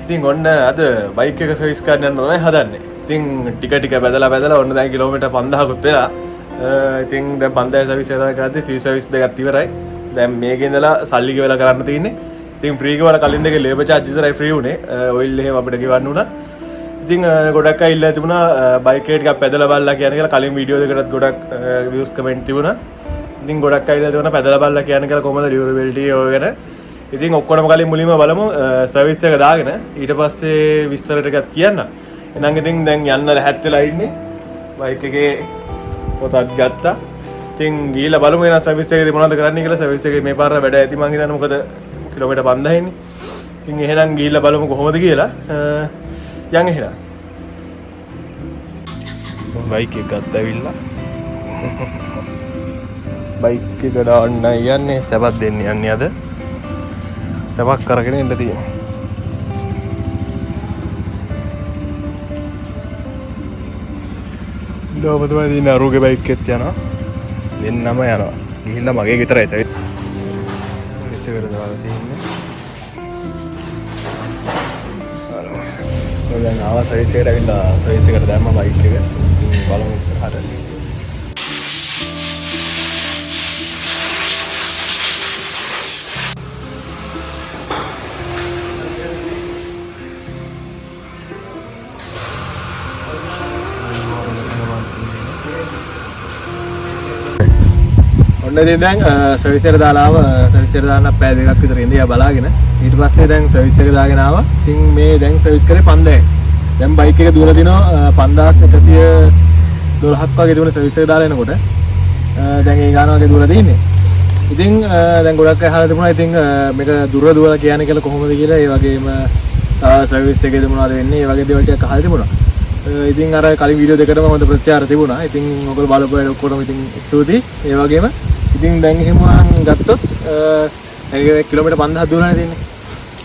ඉතින් ඔන්න අද බයික් එක සර්විස් කරන්න යන්න තමයි හදන්නේ. ඉතින් ටික බැදලා ඔන්න දැන් කිලෝමීටර් 5000කුත් වෙලා. ඉතින් දැන් 5000 සර්විස් එක තමයි කරද්දි ෆ්‍රී සර්විස් දෙකක් ඉවරයි. දැන් මේකේ ඉඳලා සල්ලි ගෙවලා කරන්න තියෙන්නේ. ඉතින් ෆ්‍රී ගෙවලා කලින් දෙකේ ලේබර් charge විතරයි ෆ්‍රී උනේ. ඔයිල් එහෙම අපිට ගෙවන්න උනා. ඉතින් ගොඩක් අය ඉල්ලලා තිබුණා බයික් එක ටිකක් පැදලා බලලා කියන කියලා කලින් වීඩියෝ දෙකකටත් ගොඩක් views comment තිබුණා. ඉතින් ගොඩක් අය ඉල්ලලා තිබුණා පැදලා බලලා කියන කියලා කොහොමද durability ඔය ගැන. ඉතින් ඔක්කොම කලින් මුලින්ම බලමු සර්විස් එක දාගෙන ඊට පස්සේ විස්තර ටිකක් කියන්න. එහෙනම් ඉතින් දැන් යන්න ලැහත් වෙලා ඉන්නේ. බයික් එකේ පොතක් ගත්තා. ඉතින් ගිහිල්ලා බලමු එහෙනම් සර්විස් එකේදී මොනවද කරන්න කියලා. සර්විස් එකේ මේ පාර වැඩ ඇති මං හිතන්නේ මොකද කිලෝමීටර් 5000 ඉන්නේ. ඉතින් එහෙනම් ගිහිල්ලා බලමු කොහොමද කියලා. යන් එහෙනම්. බයික් එක ගත්තාවිල්ලා. බයික් එක දාන්න යන්නේ සබත් දෙන්න යන්නේ අද. සබක් කරගෙන ඉන්න තියෙනවා. දවමතුමා දින අරුගේ බයික් එකත් යනවා. දෙන්නම යනවා. ගිහිල්ලා මගේ ගෙදරයි සර්විස් එකට දාලා තියෙන්නේ. දැන් ආවා සර්විස් එකට ඇවිල්ලා සර්විස් එකට දැම්මා බයික් එක. ඉතින් බලමු ඉස්සරහට. ඔන්න ඉතින් දැන් සර්විස් එකට දාලා ආවා. සර්විස් එකට දාන්න පැය දෙකක් විතර ඉඳලා බලාගෙන ඊට පස්සේ දැන් සර්විස් එක දාගෙන ආවා. ඉතින් මේ දැන් සර්විස් කරේ 5000. දැන් බයික් එක දුවලා දිනවා 5112ක් වගේ දුවන සර්විස් එක දාලා එනකොට දැන් ඒ ගාන වගේ දුවලා තින්නේ. ඉතින් දැන් ගොඩක් අය අහලා තිබුණා ඉතින් මේක දුර දුවලා කියන්නේ කියලා කොහොමද කියලා. ඒ වගේම සර්විස් එකේදී මොනවද වෙන්නේ? ඒ වගේ දේවල් ටිකක් අහලා තිබුණා. ඉතින් අර කලින් වීඩියෝ දෙකටම හොඳ ප්‍රතිචාර තිබුණා. ඉතින් ඔයගොල්ලෝ බලපුවා ඔක්කොටම ඉතින් ස්තුතියි. ඒ වගේම ඉතින් දැන් එහෙම ගත්තොත් කිලෝමීටර් 5000 දුරනේ තියෙන්නේ.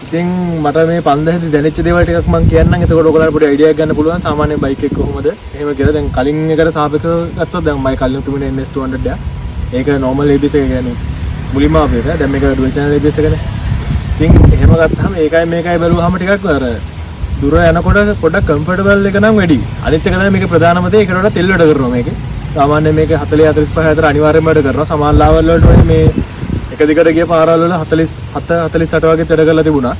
ඉතින් මට මේ 5000 දී දැනෙච්ච දේවල් ටිකක් මම කියන්නම්. එතකොට ඔයගොල්ලන්ට පොඩි අයිඩියා එකක් ගන්න පුළුවන් සාමාන්‍ය බයික් එක කොහොමද එහෙම කියලා. දැන් කලින් එකට සාපේක්ෂව ගත්තොත් දැන් මයි කලින් තිබුණේ NS 200 එක. ඒක normal ABS එක කියන්නේ මුලින්ම ආපු එක. දැන් මේක dual channel ABS එකනේ. ඉතින් එහෙම ගත්තාම ඒකයි මේකයි බලුවාම ටිකක් අර දුර යනකොට පොඩ්ඩක් කම්ෆර්ටබල් එක නම් වැඩි. අනිත් එක තමයි මේක ප්‍රධානම දේ. ඒකට වඩා තෙල් වැඩ කරනවා මේකේ. සාමාන්‍යයෙන් මේක 40 45 අතර අනිවාර්යයෙන්ම වැඩ කරනවා. සමාන ලාවල් වලට මේ එක දිගට ගිය පාරවල් වල 47 48 වගේ වැඩ කරලා තිබුණා.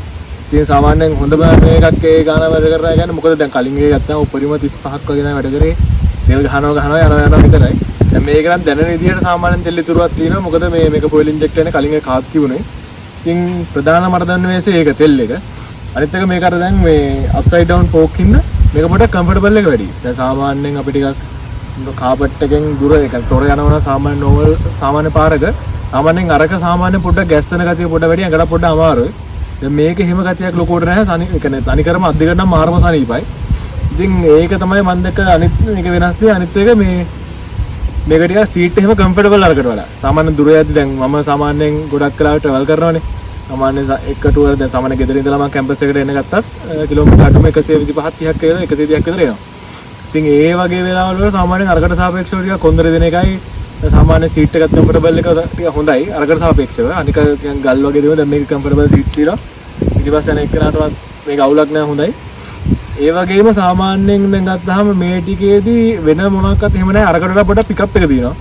ඉතින් සාමාන්‍යයෙන් හොඳම මේකක් ඒ ගාන වැඩ කරනවා කියන්නේ මොකද දැන් කලින් එක ගත්තාම උපරිම 35ක් වගේ තමයි වැඩ කරේ. තෙල් ගහනවා යනවා විතරයි. දැන් මේක නම් දැනෙන විදිහට සාමාන්‍යයෙන් තෙල් ඉතුරුවක් තියෙනවා. මොකද මේක ෆුවල් ඉන්ජෙක්ටර් එකනේ කලින් එක කාත් තිබුණේ. ඉතින් ප්‍රධාන මට දැනෙන වෙලේ ඒක තෙල් එක. අනිත් එක මේක අර දැන් මේ අප්සයිඩ් ඩවුන් පෝක් ඉන්න මේක පොඩ්ඩක් කම්ෆර්ටබල් එක වැඩි. දැන් සාමාන්‍යයෙන් අපි ටිකක් කාපට් එකෙන් දුර එක තොර යනවා සාමාන්‍ය නෝවල් සාමාන්‍ය පාරක සාමාන්‍යයෙන් අරක සාමාන්‍ය පොඩ්ඩක් ගැස්සන ගතිය පොඩ්ඩක් වැඩි. අඟට පොඩ්ඩක් අමාරුයි. දැන් මේක එහෙම ගතියක් ලොකුවට නැහැ. ඒ කියන්නේ තනිකරම අත් දෙකට නම් මාරම සනීපයි. ඉතින් ඒක තමයි මම දැක්ක අනිත් මේක වෙනස් දේ. අනිත් එක මේක ටිකක් සීට් එහෙම කම්ෆර්ටබල් අරකට වඩා. සාමාන්‍ය දුර යද්දි දැන් මම සාමාන්‍යයෙන් ගොඩක් වෙලාවට ට්‍රැවල් කරනවානේ. සාමාන්‍යයෙන් එක ටුවර් දැන් සාමාන්‍ය ගෙදර ඉඳලා මම කැම්පස් එකට එන්න ගත්තත් කිලෝමීටර් 125 30ක් කියලා 130ක් විතර එනවා. ඉතින් ඒ වගේ වෙලාවල් වල සාමාන්‍යයෙන් අරකට සාපේක්ෂව ටිකක් කොන්දර දෙන එකයි සාමාන්‍ය සීට් එකත් කම්ෆර්ටබල් එක ටික හොඳයි අරකට සාපේක්ෂව. අනික ටිකක් ගල් වගේ දේවල් දැන් මේක කම්ෆර්ටබල් සීට් තියෙනවා. ඊට පස්සේ අනෙක් කෙනාටවත් මේක අවුලක් නෑ හොඳයි. ඒ වගේම සාමාන්‍යයෙන් දැන් ගත්තාම මේ ටිකේදී වෙන මොනවාක්වත් එහෙම නෑ. අරකට වඩා පොඩ්ඩක් පිකප් එක තියෙනවා.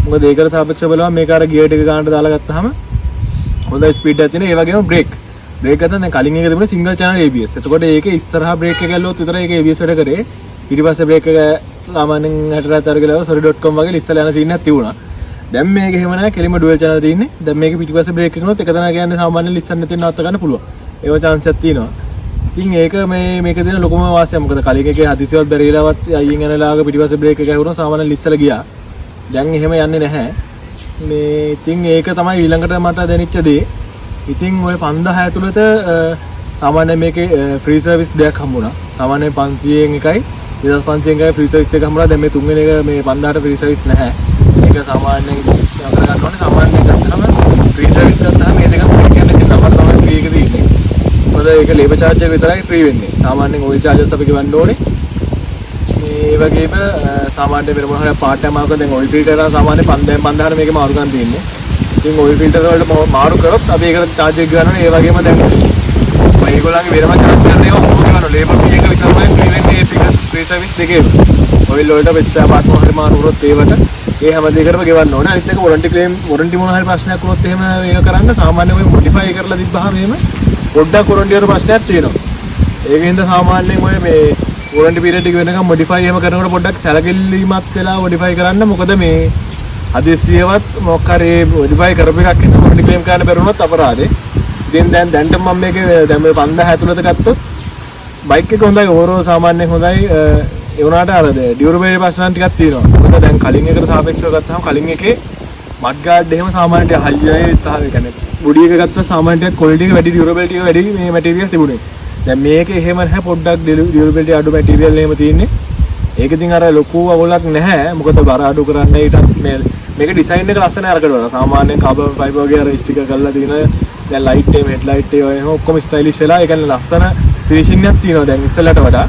මොකද ඒකට සාපේක්ෂව බලනවා මේක අර ගියර් ටික ගන්නට දාලා ගත්තාම හොඳ ස්පීඩ් එකක් තියෙන. ඒ වගේම බ්‍රේක් ගත්තා දැන් කලින් එක තිබුණේ සිංගල් channel ABS. එතකොට ඒකේ ඉස්සරහා බ්‍රේක් එක ගැල්ලුවොත් විතරයි ඒක ABS වැඩ කරේ. ඊට පස්සේ බ්‍රේක් එක සාමාන්‍යයෙන් 60 අතර sorry.com වගේ ඉස්සලා යන සීන් එකක් තිබුණා. දැන් මේක එහෙම නැහැ. කෙලිම ඩුවල් channel තියෙන්නේ. දැන් මේක පිටිපස්සේ බ්‍රේක් එකනොත් එක තැන කියන්නේ සාමාන්‍යයෙන් ලිස්සන්න නැතිව නවත්ත ගන්න පුළුවන්. ඒව chance එකක් තියෙනවා. ඉතින් ඒක මේක දෙන ලොකුම වාසිය. මොකද කලින් එකේ හදිසියවත් බැරිලාවත් අයියෙන් යනලාක පිටිපස්සේ බ්‍රේක් එක ඇහුණා සාමාන්‍යයෙන් ලිස්සලා ගියා. දැන් එහෙම යන්නේ නැහැ. මේ ඉතින් ඒක තමයි ඊළඟට මට දැනෙච්ච දේ. ඉතින් ওই 5000 ඇතුළත සාමාන්‍යයෙන් මේකේ ෆ්‍රී සර්විස් දෙකක් හම්බුණා. සාමාන්‍යයෙන් 500න් එකයි 2500න් එකයි ෆ්‍රී සර්විස් දෙකක් හම්බුණා. දැන් මේ තුන්වෙනි එක මේ 5000ට ෆ්‍රී සර්විස් නැහැ. මේක සාමාන්‍යයෙන් කරගන්න ඕනේ. සාමාන්‍යයෙන් ගත්තම ෆ්‍රී සර්විස් ගත්තාම මේ දෙකම කියන්නේ නම්බර තමයි ෆ්‍රී එක තියෙන්නේ. මොකද ඒක ලේබර් charge එක විතරයි ෆ්‍රී වෙන්නේ. සාමාන්‍යයෙන් ඔයිල් charges අපි ගෙවන්න ඕනේ. මේ වගේම සාමාන්‍ය වෙන මොනවා හරි පාර්ට් ටයිම් ආවක දැන් ඔයිල් ෆිල්ටර් එක සාමාන්‍ය 5000ට මේක මාරු ගන්න තියෙන්නේ. ඉතින් ඔයිල් ෆිල්ටර් වලට මාරු කරොත් අපි ඒකට charge එක ගන්නවා. ඒ වගේම දැන් මේගොල්ලන්ගේ වෙනම charge එකක් එකේ ඔයිල් වලට පිටපත් මොහරි මාරු කරොත් ඒවට ඒ හැම දෙයකටම ගෙවන්න ඕනේ. අනිත් එක වොරන්ටි මොන හරි ප්‍රශ්නයක් වුණොත් එහෙම ඒක කරන්න සාමාන්‍ය ඔය මොඩිෆයි කරලා තිබ්බහම එහෙම පොඩ්ඩක් වොරන්ටි වල ප්‍රශ්නයක් තියෙනවා. ඒකින්ද සාමාන්‍යයෙන් ඔය මේ වොරන්ටි පීරියඩ් එක වෙනකම් මොඩිෆයි එහෙම කරනකොට පොඩ්ඩක් සැලකිලිමත් වෙලා මොඩිෆයි කරන්න. මොකද මේ හදිස්සියවත් මොකක් හරි මොඩිෆයි කරපු එකක් ඉන්න වොරන්ටි ක්ලේම් කරන්න බැරුණොත් අපරාධේ. ඉතින් දැන්ට මම මේකේ දැන් මේ 5000 ඇතුළත ගත්තොත් බයික් එක හොඳයි ඕවරෝල් සාමාන්‍යයෙන් හොඳයි. ඒ වුණාට අර ඩියුරබිලිටි ප්‍රශ්න ටිකක් තියෙනවා. මොකද දැන් කලින් එකට සාපේක්ෂව ගත්තාම කලින් එකේ මඩ් ගාඩ් එහෙම සාමාන්‍යයෙන් හයියයි තාම ඒ කියන්නේ බොඩි එක ගත්තා සාමාන්‍යයෙන් ක්වොලිටි එක වැඩි ඩියුරබිලිටි එක වැඩි මේ මැටීරියල් තිබුණේ. දැන් මේකේ එහෙම නැහැ පොඩ්ඩක් ඩියුරබිලිටි අඩු මැටීරියල් එහෙම තියෙන්නේ. ඒක ඉතින් අර ලොකු අවුලක් නැහැ. මොකද බර අඩු කරන්න ඊටත් මේක ඩිසයින් එක ලස්සනයි අරකට වල. සාමාන්‍යයෙන් කාබන් ෆයිබර් වගේ අර ස්ටිකර් කරලා තියෙන දැන් ලයිට් එක හෙඩ් ලයිට් එක එහෙම ඔක්කොම ස්ටයිලිෂ් වෙලා ඒ කියන්නේ ලස්සන ෆිනිෂින්ග් එකක් තියෙනවා දැන් ඉස්සෙල්ලට වඩා.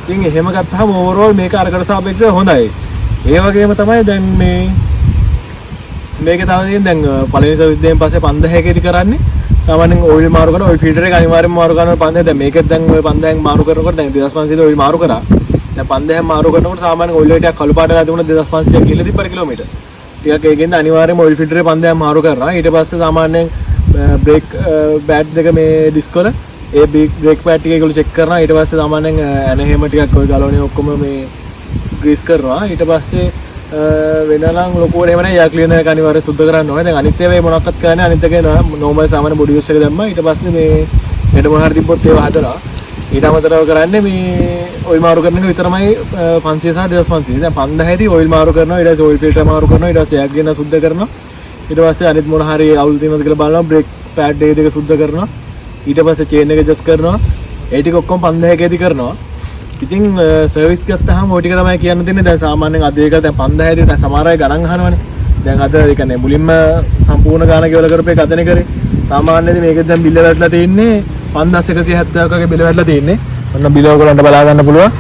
ඉතින් එහෙම ගත්තාම ඕවරෝල් මේක අරකට සාපේක්ෂව හොඳයි. ඒ වගේම තමයි දැන් මේකේ තව තියෙන දැන් පළවෙනි සවිද්දෙන් පස්සේ 5000කේදී කරන්නේ සාමාන්‍යයෙන් ඔයිල් මාරු කරන ඔයිල් ෆිල්ටර් එක අනිවාර්යෙන්ම මාරු කරනවා 5000. දැන් මේකෙත් දැන් ඔය 5000න් මාරු කරනකොට දැන් 2500 ඔයිල් මාරු කරා. දැන් 5000න් මාරු කරනකොට සාමාන්‍යයෙන් ඔයිල් ටිකක් කළු පාට වෙලා තිබුණා 2500 කියලා තිබ්බර කිලෝමීටර්. ටිකක් ඒකෙන්ද අනිවාර්යෙන්ම ඔයිල් ෆිල්ටරේ 5000න් මාරු කරනවා. ඊට පස්සේ සාමාන්‍යයෙන් බ්‍රේක් බෑඩ් දෙක මේ ඩිස්ක් වල ඒ බ්‍රේක් පෑඩ් ටික ඒගොල්ලෝ චෙක් කරනවා. ඊට පස්සේ සාමාන්‍යයෙන් ඇනහෙම ටිකක් ඔය ගලවන්නේ ඔක්කොම මේ ග්‍රීස් කරනවා. ඊට පස්සේ වෙනනම් ලොකුවට එහෙම නැහැ යා ක්ලීනර් එක අනිවාර්යයෙන් සුද්ධ කරන්න ඕනේ. දැන් අනිත් ඒවා මොනවක්වත් කරන්නේ අනිත් එකේ නෝමල් සාමාන්‍ය බොඩි වොෂ් එක දැම්මා. ඊට පස්සේ මේ හෙඩ මොන හරි තිබ්බොත් ඒවා හදලා ඊට අමතරව කරන්නේ මේ ඔයිල් මාරු කරන එක විතරමයි 500 සහ 2500. දැන් 5000 දී ඔයිල් මාරු කරනවා. ඊට පස්සේ ඔයිල් ෆිල්ටර් මාරු කරනවා. ඊට පස්සේ යක් ගෙන සුද්ධ කරනවා. ඊට පස්සේ අනිත් මොන හරි අවුල් තියෙනවද කියලා බලනවා. බ්‍රේක් පෑඩ් දෙක සුද්ධ කරනවා. ඊට පස්සේ චේන් එක ඇඩ්ජස්ට් කරනවා. ඒ ටික ඔක්කොම 5000කේදී කරනවා. ඉතින් සර්විස් ගත්තාම ওই ටික තමයි කියන්න දෙන්නේ. දැන් සාමාන්‍යයෙන් අද ඒක දැන් 5000 දී දැන් සමහර අය ගණන් අහනවනේ. දැන් අද ඒ කියන්නේ මුලින්ම සම්පූර්ණ ගාණ ගෙවලා කරපු එක අතනේ කරේ. සාමාන්‍යයෙන් මේකෙන් දැන් බිල්ල වැටලා තියෙන්නේ 5170ක වගේ බිල්ල වැටලා තියෙන්නේ. ඔන්න බිල ඔයගොල්ලන්ට බලා ගන්න පුළුවන්.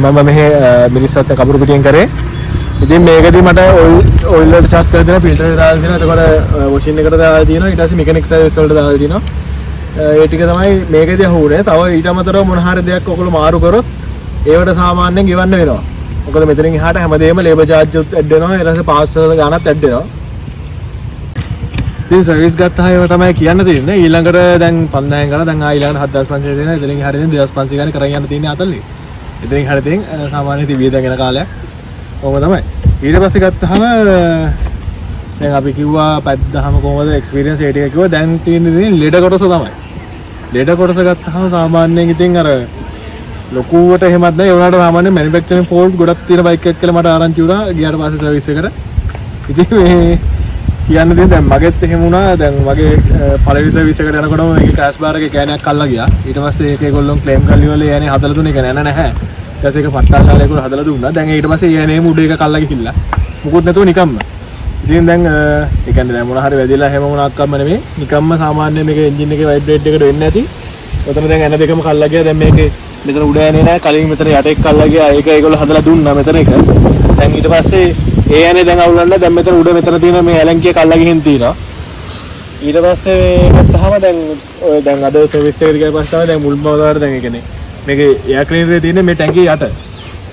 මම මෙහි මිනිස්සුත් කපුරු පිටින් කරේ. ඉතින් මේකදී මට ඔයිල් වලට චාර්ජ් කරලා දෙනවා, ෆිල්ටර් එක දාලා දෙනවා, එතකොට වොෂින් එකට දාලා දෙනවා, ඊට පස්සේ මෙකැනික් සර්විස් වලට දාලා දෙනවා. ඒ ටික තමයි මේකදී අහුනේ. තව ඊට අමතරව මොන හරි දෙයක් ඔයගොල්ලෝ මාරු කරොත් ඒවට සාමාන්‍යයෙන් ගෙවන්න වෙනවා. මොකද මෙතනින් එහාට හැමදේම ලේබර් චාර්ජ් උත් ඇඩ් වෙනවා, ඊට පස්සේ පාර්ට්ස් වල ගාණත් ඇඩ් වෙනවා. ඉතින් සර්විස් ගත්තා ඒව තමයි කියන්න තියෙන්නේ. ඊළඟට දැන් 5000න් ගාලා දැන් ආ ඊළඟට 7500 දෙනවා. එතනින් එහාට දැන් 2500 ගානේ කරන් යන්න තියෙන්නේ අතල්ලේ. එතනින් එහාට තියෙන සාමාන්‍ය තිබිය දැන් යන කාලයක්. ඕක තමයි. ඊට පස්සේ ගත්තාම දැන් අපි කිව්වා පැද්දාම කොහොමද එක්ස්පීරියන්ස් ඒ ටික කිව්වා. දැන් තියෙන්නේ ලෙඩ කොටස තමයි. ලෙඩ කොටස ගත්තාම සාමාන්‍යයෙන් ඉතින් අර ලොකුවට එහෙමත් නැහැ. ඒ වුණාට සාමාන්‍යයෙන් මැනුෆැක්චරින් ෆෝල්ට් ගොඩක් තියෙන බයික් එකක් කියලා මට ආරංචි වුණා ගියාට පස්සේ සර්විස් එකට. ඉතින් මේ කියන්න දෙන්නේ දැන් මගෙත් එහෙම වුණා. දැන් මගේ පළවෙනි සර්විස් එකට යනකොටම මේකේ ක්‍රෑෂ් බාර් එකේ කෑනයක් අල්ලලා ගියා. ඊට පස්සේ ඒක ඒගොල්ලෝ ක්ලේම් කරලා ඉවරලා යන්නේ හදලා දුන්නේ ඒක නෑ නැහැ. ඊට පස්සේ ඒක පට්ටාකාලේ ඒගොල්ලෝ හදලා දුන්නා. දැන් ඊට පස්සේ යන්නේ උඩ එක කල්ලා ගිහිල්ලා. මුකුත් නැතුව නිකම්ම. ඉතින් දැන් ඒ කියන්නේ දැන් මොන හරි වැදිලා හැම මොනක්වත්ම නෙමෙයි. නිකම්ම සාමාන්‍ය මේක එන්ජින් එකේ වයිබ්‍රේට් එකට වෙන්නේ නැති. ඔතන දැන් එන දෙකම කල්ලා ගියා. දැන් මේකේ මෙතන උඩ යන්නේ නැහැ. කලින් මෙතන යට එක්ක කල්ලා ගියා. ඒක ඒගොල්ලෝ හදලා දුන්නා මෙතන එක. දැන් ඊට පස්සේ ඒ යන්නේ දැන් අවුලන්න දැන් මෙතන උඩ මෙතන තියෙන මේ ඇලන්කිය කල්ලා ගිහින් තියෙනවා. ඊට පස්සේ ගත්තාම දැන් ඔය දැන් අද සර්විස් එකට ගියා පස්සේ තමයි දැන් මුල්ම අවදාර දැන් ඒ කියන්නේ මේකේ එයාර් ක්ලීනරේ තියෙන්නේ මේ ටැංකිය යට.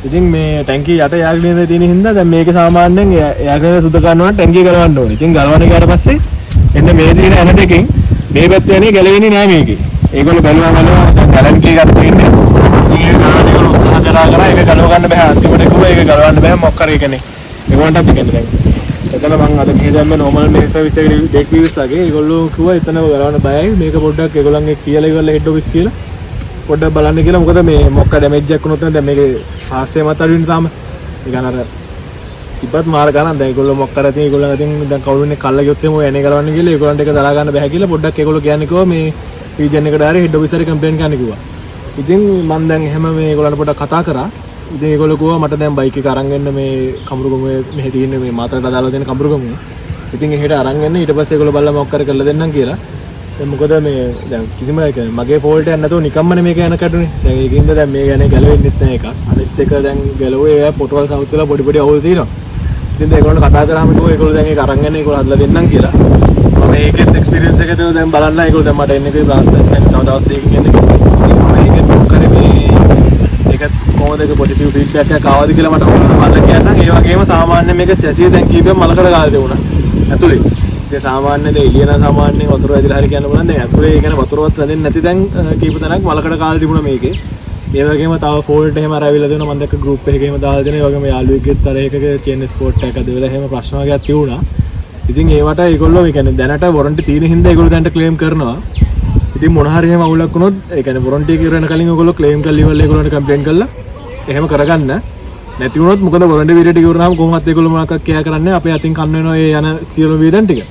ඉතින් මේ ටැංකිය යට එයාර් ක්ලීනරේ තියෙන හින්දා දැන් මේක සාමාන්‍යයෙන් එයාර් ක්ලීනර් සුද්ධ කරනවා නම් ටැංකිය ගලවන්න ඕනේ. ඉතින් ගලවන්න ගියාට පස්සේ එන්න මේ තියෙන ඇන දෙකෙන් මේ පැත්තේ යන්නේ ගැලවෙන්නේ නැහැ මේකේ. ඒගොල්ලෝ බැලුවා දැන් ගැලන්ටි එකක් තියෙන්නේ. ඒක ගලවන්න ඒගොල්ලෝ උත්සාහ කරා ඒක ගලව ගන්න බෑ. අන්තිමට කිව්වා ඒක ගලවන්න බෑ මොකක් කරේ කියන්නේ. ඒගොල්ලන්ටත් කියන්නේ දැන්. එතන මම අද ගිහින් දැම්මේ නෝමල් මේ සර්විස් එකේ ඩෙක් වීව්ස් වගේ. ඒගොල්ලෝ කිව්වා එතන ගලවන්න බයයි. මේක පොඩ්ඩක් ඒගොල්ලන්ගේ කියලා ඉවරලා හෙඩ් ඔෆිස් කියලා පොඩ්ඩක් බලන්න කියලා. මොකද මේ මොකක් ඩැමේජ් එකක් වුණොත් දැන් මේකේ පාස්සේ මත අඩු වෙන තාම. ඒ කියන්නේ අර තිබ්බත් මාර ගන්න දැන් ඒගොල්ලෝ මොකක් කරලා තියෙන ඒගොල්ලන් අතින් දැන් කවුරුනේ කල්ලා ගියොත් එමු යන්නේ ගලවන්න කියලා ඒගොල්ලන්ට ඒක දරා ගන්න බෑ කියලා පොඩ්ඩක් ඒගොල්ලෝ කියන්නේ කිව්වා මේ රීජන් එකට ආරේ හෙඩ් ඔෆිස් එකේ කම්ප්ලේන්ට් කරන්න කිව්වා. ඉතින් මම දැන් එහෙම මේ ඒගොල්ලන්ට පොඩ්ඩක් කතා කරා. ඉතින් ඒගොල්ලෝ කිව්වා මට දැන් බයික් එක අරන් එන්න මේ කඹුරුගමුවේ මෙහෙ තියෙන මේ මාතරට දාලා තියෙන කඹුරුගමුව. ඉතින් එහෙට අරන් එන්න ඊට පස්සේ ඒගොල්ලෝ බලලා මොකක් කරලා දෙන්නම් කියලා. දැන් මොකද මේ දැන් කිසිම මගේ ෆෝල්ට් එකක් නැතුව නිකම්මනේ මේක යන කඩුනේ. දැන් ඒකින්ද දැන් මේ යන්නේ ගැලවෙන්නෙත් නැහැ එක. අනිත් එක දැන් ගැලුවේ පොටවල් සවුත් වල පොඩි පොඩි අවුල් තියෙනවා. ඉතින් ඒගොල්ලෝ කතා කරාම කිව්වා ඒගොල්ලෝ දැන් ඒක අරන් එන්න ඒගොල්ලෝ හදලා දෙන්නම් කියලා. මම ඒකෙත් එක්ස්පීරියන්ස් එක දැන් බලන්න ඒගොල්ලෝ දැන් මට එන්නේ කිව්වා බ්ලාස්ට් දැන් තව දවස් දෙකකින් එන්නේ. මම ඒකෙත් මොකක් කරේ මේ ඒක කොහොමද කොහොමද ඒක පොසිටිව් ෆීඩ්බැක් එකක් ආවද කියලා මට ඔයාලට කියන්න. ඒ වගේම සාමාන්‍ය මේක චැසිය දැන් කීපයක් මලකට ගාලා දෙවුණා. ඇතුලේ. ඒ සාමාන්‍ය දේ එළිය නම් සාමාන්‍යයෙන් වතුර වැදිලා හරි කියන්න බලන්න. දැන් ඇතුලේ ඒ කියන්නේ වතුරවත් වැදෙන්නේ නැති දැන් කීප තැනක් මලකට ගාලා තිබුණා මේකේ. ඒ වගේම තව ෆෝල්ට් එහෙම අර ඇවිල්ලා දෙනවා මම දැක්ක ගෲප් එකකේම දාලා දෙනවා. ඒ වගේම යාළුවෙක්ගෙත් අර එකක චේන් ස්පෝට් එකක් අද වෙලා එහෙම ප්‍රශ්න වගේක් තියුණා. ඉතින් ඒවට ඒගොල්ලෝ ඒ කියන්නේ දැනට වොරන්ටි තියෙන හින්දා ඒගොල්ලෝ දැනට ක්ලේම් කරනවා. ඉතින් මොන හරි එහෙම අවුලක් වුණොත් ඒ කියන්නේ වොරන්ටි එක ඉවර වෙන කලින් ඒගොල්ලෝ ක්ලේම් කරලා ඉවරලා ඒගොල්ලන්ට කම්ප්ලේන්ට් කරලා එහෙම කරගන්න. නැති වුණොත් මොකද වොරන්ටි පීරියඩ් එක ඉවරනහම කොහොමවත් ඒගොල්ලෝ මොනවාක් කියා කරන්නේ අපේ අතින් කන්න වෙනවා ඒ යන සියලු වේදන් ටික.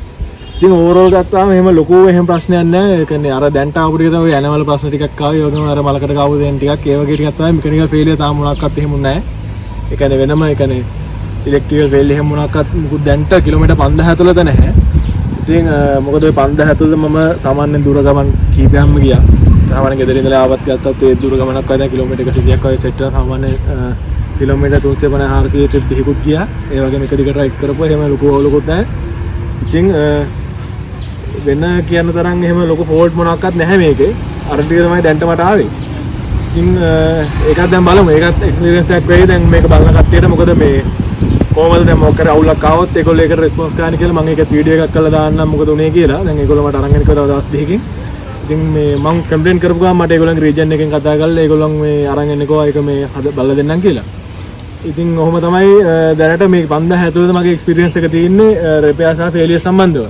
ඉතින් ඕවරෝල් ගත්තාම එහෙම ලොකු එහෙම ප්‍රශ්නයක් නැහැ. ඒ කියන්නේ අර දැන්ට ආපු ටික තමයි යනවල ප්‍රශ්න ටිකක් ආවේ. ඒ වගේම අර මලකට ගාපු දෙන ටිකක් ඒ වගේ ටිකක් තමයි මෙකැනිකල් ෆේලියර් තාම මොනවාක්වත් එහෙම නැහැ. ඒ කියන්නේ වෙනම ඒ කියන්නේ ඉලෙක්ට්‍රිකල් ෆේල් එහෙම මොනවාක්වත් මුකුත් දැන්ට කිලෝමීටර් 5000 ඇතුළත නැහැ. ඉතින් මොකද ඔය 5000 ඇතුළත මම සාමාන්‍යයෙන් දුර ගමන් කීපයක්ම ගියා. සාමාන්‍යයෙන් ගෙදරින් ඉඳලා ආවත් ගත්තත් ඒ දුර ගමනක් වයින් කිලෝමීටර් 130ක් වගේ සෙට් කරලා සාමාන්‍ය කිලෝමීටර් 350 400 ට්‍රිප් දෙකකුත් ගියා. ඒ වගේම එක දිගට රයිඩ් කරපුවා එහෙම ලොකු ඕලකුත් නැහැ. ඉතින් වෙන කියන්න තරම් එහෙම ලොකු ෆෝල්ට් මොනක්වත් නැහැ මේකේ. අර ටික තමයි දැන්ට මට ආවේ. ඉතින් ඒකත් දැන් බලමු. ඒකත් එක්ස්පීරියන්ස් එකක් වෙයි දැන් මේක බලන කට්ටියට. මොකද මේ කොහමද දැන් මොකක් කරේ අවුලක් ආවොත් ඒගොල්ලෝ ඒකට රෙස්පොන්ස් කරන්න කියලා මම ඒකත් වීඩියෝ එකක් කරලා දාන්නම් මොකද උනේ කියලා. දැන් ඒගොල්ලෝ මට අරන් එනකව දවස් දෙකකින්. ඉතින් මේ මම කම්ප්ලේන්ට් කරපු ගමන් මට ඒගොල්ලන්ගේ රීජන් එකෙන් කතා කරලා ඒගොල්ලන් මේ අරන් එන්නකෝ ඒක මේ බලලා දෙන්නම් කියලා. ඉතින් ඔහොම තමයි දැනට මේ 5000 ඇතුළත මගේ එක්ස්පීරියන්ස් එක තියෙන්නේ රිපෙයාර් සහ ෆේලියර් සම්බන්ධව.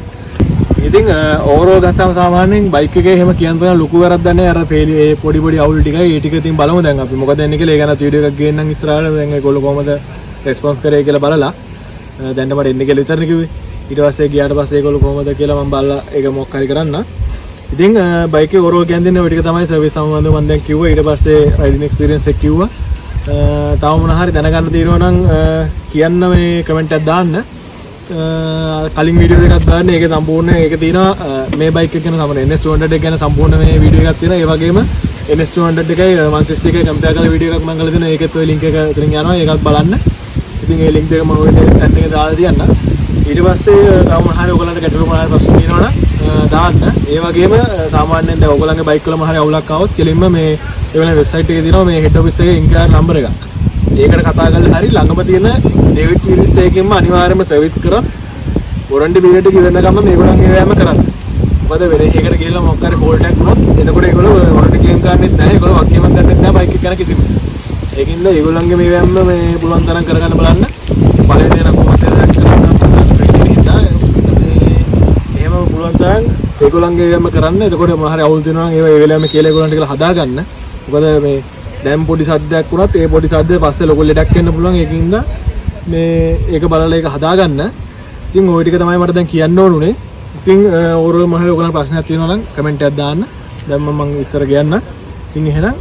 ඉතින් ඕවරෝල් ගත්තාම සාමාන්‍යයෙන් බයික් එකේ එහෙම කියන්න තරම් ලොකු වැරද්දක් නැහැ. අර ෆේලියර් ඒ පොඩි අවුල් ටිකයි ඒ ටික ඉතින් බලමු දැන් අපි මොකද වෙන්නේ කියලා. ඒ ගැන වීඩියෝ එකක් ගේන්නම් ඉස්සරහට. දැන් ඒගොල්ලෝ කොහමද රෙස්පොන්ස් කරේ කියලා බලලා දැන් මට එන්න කියලා විතරනේ කිව්වේ. ඊට පස්සේ ගියාට පස්සේ ඒගොල්ලෝ කොහමද කියලා මම බලලා ඒක මොකක් හරි කරන්න. ඉතින් බයික් එකේ ඕවරෝල් කියන්නේ ඔය ටික තමයි සර්විස් සම්බන්ධව මම දැන් කිව්වා. ඊට පස්සේ රයිඩින් එක්ස්පීරියන්ස් එක කිව්වා. තව මොන හරි දැනගන්න තියෙනවා නම් කියන්න මේ කමෙන්ට් එකක් දාන්න. කලින් වීඩියෝ එකක් දාන්න. ඒක සම්පූර්ණ ඒක තියෙනවා මේ බයික් එක ගැන සමහර NS200 එක ගැන සම්පූර්ණ මේ වීඩියෝ එකක් තියෙනවා. ඒ වගේම NS200 එකයි 160 එකයි කම්පෙයාර් කරලා වීඩියෝ එකක් මම කරලා දෙනවා. ඒකෙත් ඔය ලින්ක් එක උතරින් යනවා. ඒකත් බලන්න. ඉතින් ඒ ලින්ක් දෙක මම ඔය ටැග් එකේ දාලා තියන්න. ඊට පස්සේ තව මොන හරි ඔයගලන්ට ගැටලු මොන හරි ප්‍රශ්න තියෙනවා නම් දාන්න. ඒ වගේම සාමාන්‍යයෙන් දැන් ඔයගලන්ගේ බයික් වල මොන හරි අවුලක් ආවොත් කෙලින්ම මේ ඒ වෙලාවේ වෙබ්සයිට් එකේ තියෙනවා මේ හෙඩ් ඔෆිස් එකේ ඉන්ක්වයර් නම්බර් එකක්. ඒකට කතා කරලා හරි ළඟම තියෙන ඩේවිඩ් පීරිස් එකකින්ම අනිවාර්යයෙන්ම සර්විස් කරොත් වොරන්ටි පීරියඩ් එක ඉවරන ගමන් මේගොල්ලන් ඒවෑම කරන්න. මොකද වෙන එකකට ගිහලා මොකක් හරි ෆෝල්ට් එකක් වුණොත් එතකොට ඒගොල්ලෝ වොරන්ටි ක්ලේම් කරන්නෙත් නැහැ. ඒගොල්ලෝ වක්කීමක් ගන්නෙත් නැහැ බයික් එක ගැන කිසිම. ඒකින්ද ඒගොල්ලන්ගේ මේවෑම මේ පුළුවන් තරම් කරගන්න බලන්න. පළවෙනි දේ නම් කොහොමද කරන්න එහෙම පුළුවන් තරම් ඒගොල්ලන්ගේ ඒවෑම කරන්න. එතකොට මොන හරි අවුල් තියෙනවා නම් ඒව ඒ වෙලාවෙම කියලා ඒගොල්ලන්ට කියලා හදාගන්න. මොකද මේ දැන් පොඩි සද්දයක් වුණත් ඒ පොඩි සද්දේ පස්සේ ලොකු ලෙඩක් වෙන්න පුළුවන්. ඒකින්ද මේ ඒක බලලා ඒක හදාගන්න. ඉතින් ওই ටික තමයි මට දැන් කියන්න ඕනුනේ. ඉතින් ඕවරෝල් මොන හරි ඔයගොල්ලන්ට ප්‍රශ්නයක් තියෙනවා නම් කමෙන්ට් එකක් දාන්න. දැන් මම විස්තර කියන්න. ඉතින් එහෙනම්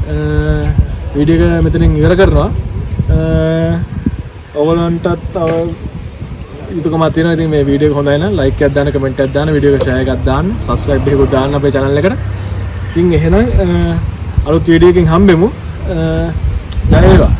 වීඩියෝ එක මෙතනින් ඉවර කරනවා. ඔයගොල්ලන්ටත් යුතුයකමක් තියෙනවා. ඉතින් මේ වීඩියෝ එක හොඳයි නම් ලයික් එකක් දාන්න, කමෙන්ට් එකක් දාන්න, වීඩියෝ එක ෂෙයා එකක් දාන්න, සබ්ස්ක්‍රයිබ් එකකුත් දාන්න අපේ channel එකට. ඉතින් එහෙනම් අලුත් වීඩියෝ එකකින් හම්බෙමු. ජය වේවා.